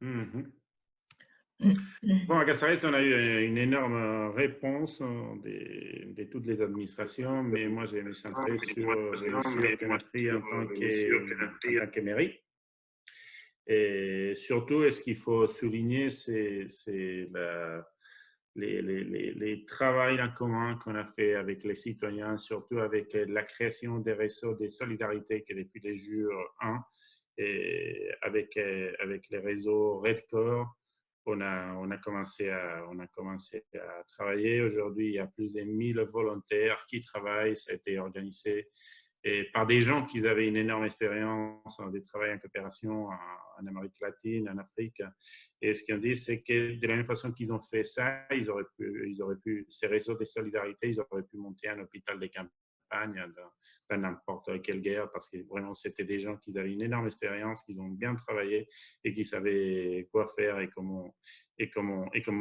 Mhm. Bon, à Casares, on a eu une énorme réponse de toutes les administrations, mais moi, je vais me centrer sur les mesures qu'on a prises en tant que mairie. Et surtout, ce qu'il faut souligner, c'est les travaux en commun qu'on a fait avec les citoyens, surtout avec la création des réseaux de solidarité que depuis les jours 1, et avec les réseaux Redcore, on a commencé à travailler. Aujourd'hui, il y a plus de 1000 volontaires qui travaillent. Ça a été organisé et par des gens qui avaient une énorme expérience de travail en coopération en Amérique latine, en Afrique. Et ce qu'ils ont dit, c'est que de la même façon qu'ils ont fait ça, ils auraient pu, ces réseaux de solidarité, ils auraient pu monter un hôpital de campagne dans n'importe quelle guerre, parce que vraiment, c'était des gens qui avaient une énorme expérience, qui ont bien travaillé et qui savaient quoi faire et comment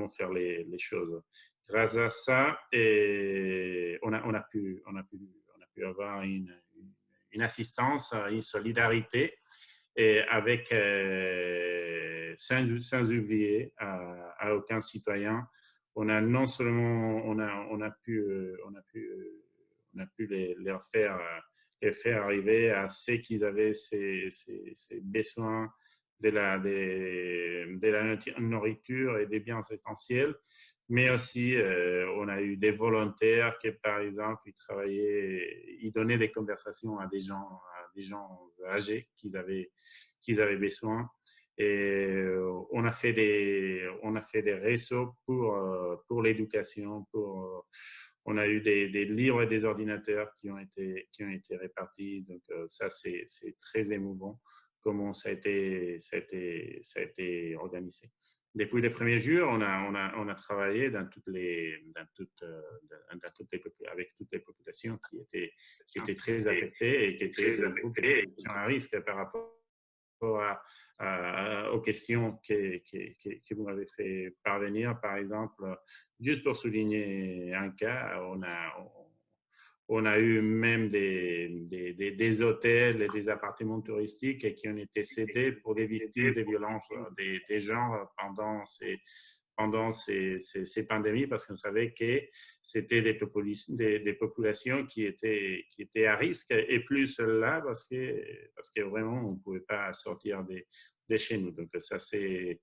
faire les choses. Grâce à ça, et on a pu avoir une assistance, une solidarité et avec, sans oublier à aucun citoyen. On a non seulement on a pu les faire arriver à ceux qui avaient ces besoins de la nourriture et des biens essentiels, mais aussi on a eu des volontaires qui, par exemple, ils travaillaient, ils donnaient des conversations à des gens âgés qu'ils avaient besoin. Et on a fait des réseaux pour l'éducation. On a eu des livres et des ordinateurs qui ont été répartis. Donc, ça, c'est très émouvant comment ça a été organisé. Depuis les premiers jours, on a travaillé avec toutes les populations qui étaient très affectées et qui étaient des groupes de populations à risque par rapport aux questions que vous m'avez fait parvenir. Par exemple, juste pour souligner un cas, on a eu même des hôtels et des appartements touristiques qui ont été cédés pour les victimes des violences des genres pendant ces pandémies, parce qu'on savait que c'était des populations qui étaient à risque, et plus là parce que vraiment on ne pouvait pas sortir de chez nous. Donc ça c'est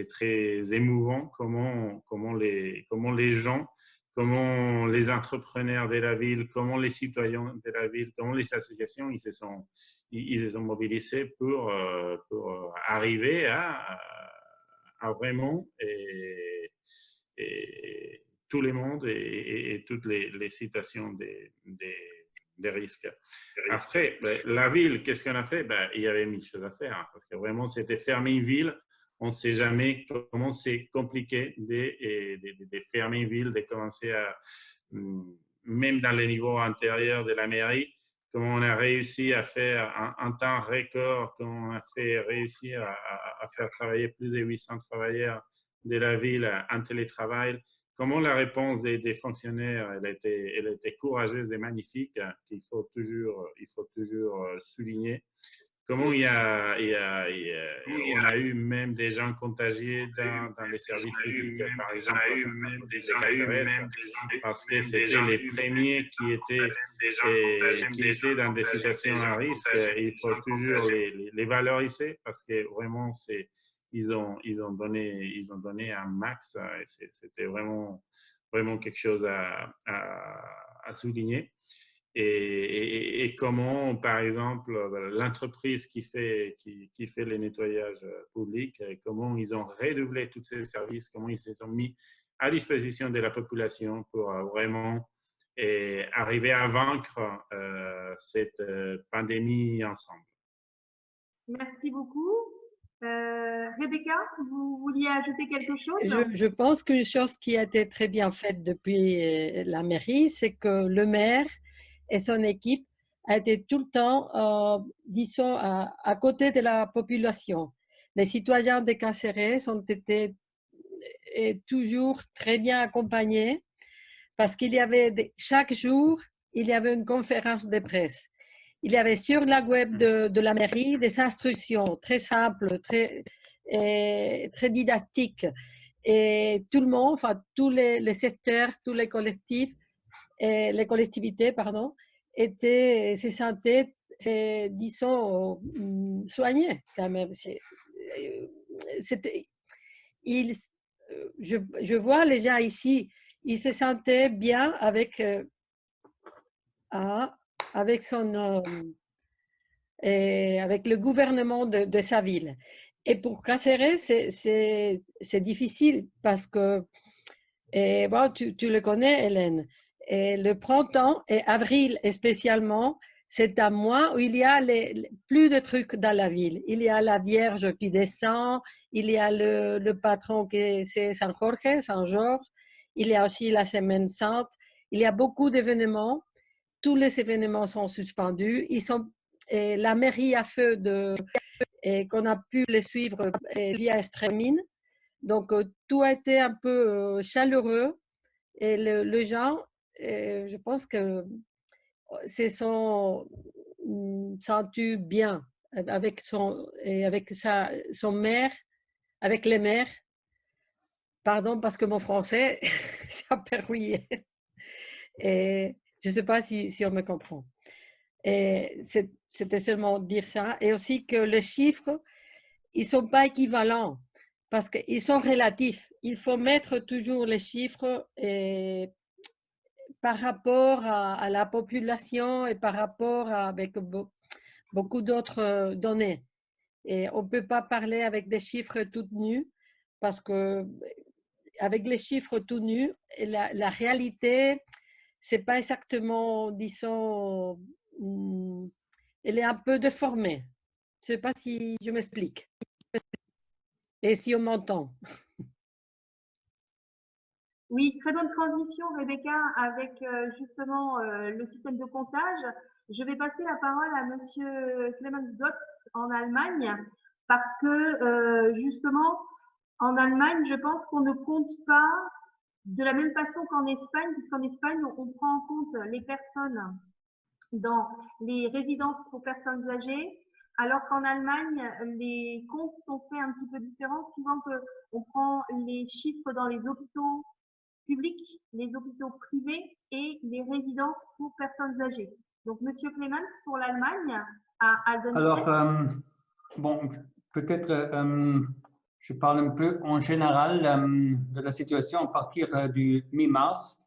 très émouvant comment les gens, comment les entrepreneurs de la ville, comment les citoyens de la ville, comment les associations, ils se sont mobilisés pour arriver à vraiment et tout le monde et toutes les situations des risques. Après, ben, la ville, qu'est-ce qu'on a fait? Ben, il y avait mille choses à faire, hein, parce que vraiment, c'était fermer une ville. On ne sait jamais comment c'est compliqué de fermer une ville, de commencer à, même dans les niveaux antérieurs de la mairie, comment on a réussi à faire un temps record, comment on a fait réussir à faire travailler plus de 800 travailleurs de la ville en télétravail, comment la réponse des fonctionnaires, elle était courageuse et magnifique, il faut toujours souligner. Comment on a eu même des gens contagiés dans les services publics, par exemple, dans la ville de Caceres, parce que c'était les premiers qui étaient dans des situations à risque. Il faut toujours les valoriser, parce que vraiment, ils ont donné un max. C'était vraiment quelque chose à souligner. Et comment, par exemple, l'entreprise qui fait les nettoyages publics, comment ils ont redoublé tous ces services, comment ils se sont mis à disposition de la population pour vraiment arriver à vaincre cette pandémie ensemble. Merci beaucoup. Rebecca, vous vouliez ajouter quelque chose? Je pense qu'une chose qui a été très bien faite depuis la mairie, c'est que le maire et son équipe a été tout le temps, disons, à côté de la population. Les citoyens de Caceres ont été toujours très bien accompagnés, parce qu'il y avait chaque jour, il y avait une conférence de presse. Il y avait sur la web de la mairie des instructions très simples, et très didactique. Et tout le monde, enfin tous les secteurs, tous les collectifs, et les collectivités, pardon, se sentaient, disons, soignés quand même. C'était, ils, je vois les gens ici, ils se sentaient bien avec, avec avec le gouvernement de sa ville. Et pour Cáceres, c'est difficile parce que, bon, tu le connais, Hélène, et le printemps et avril spécialement, c'est un mois où il y a plus de trucs dans la ville. Il y a la Vierge qui descend, il y a le patron qui c'est San Jorge, Saint Georges, il y a aussi la Semaine Sainte, il y a beaucoup d'événements. Tous les événements sont suspendus. Et la mairie a fait qu'on a pu les suivre via streaming. Donc, tout a été un peu chaleureux et les gens, je pense que se sont sentis bien avec son maire, avec les maires. Pardon, parce que mon français, c'est un peu rouillé. Et je ne sais pas si on me comprend. Et c'était seulement dire ça. Et aussi que les chiffres, ils ne sont pas équivalents parce qu'ils sont relatifs. Il faut mettre toujours les chiffres par rapport à la population et par rapport avec beaucoup d'autres données. Et on ne peut pas parler avec des chiffres tout nus parce que avec les chiffres tout nus, la réalité, c'est pas exactement, disons, elle est un peu déformée. Je ne sais pas si je m'explique et si on m'entend. Oui, très bonne transition, Rebecca, avec justement le système de comptage. Je vais passer la parole à Monsieur Clemens Dotz en Allemagne, parce que justement, en Allemagne, je pense qu'on ne compte pas de la même façon qu'en Espagne, puisqu'en Espagne, on prend en compte les personnes dans les résidences pour personnes âgées, alors qu'en Allemagne, les comptes sont faits un petit peu différents, suivant qu'on prend les chiffres dans les hôpitaux publics, les hôpitaux privés et les résidences pour personnes âgées. Donc, Monsieur Clemens, pour l'Allemagne, à Donstedt. Alors, bon, peut-être je parle un peu en général de la situation à partir du mi-mars.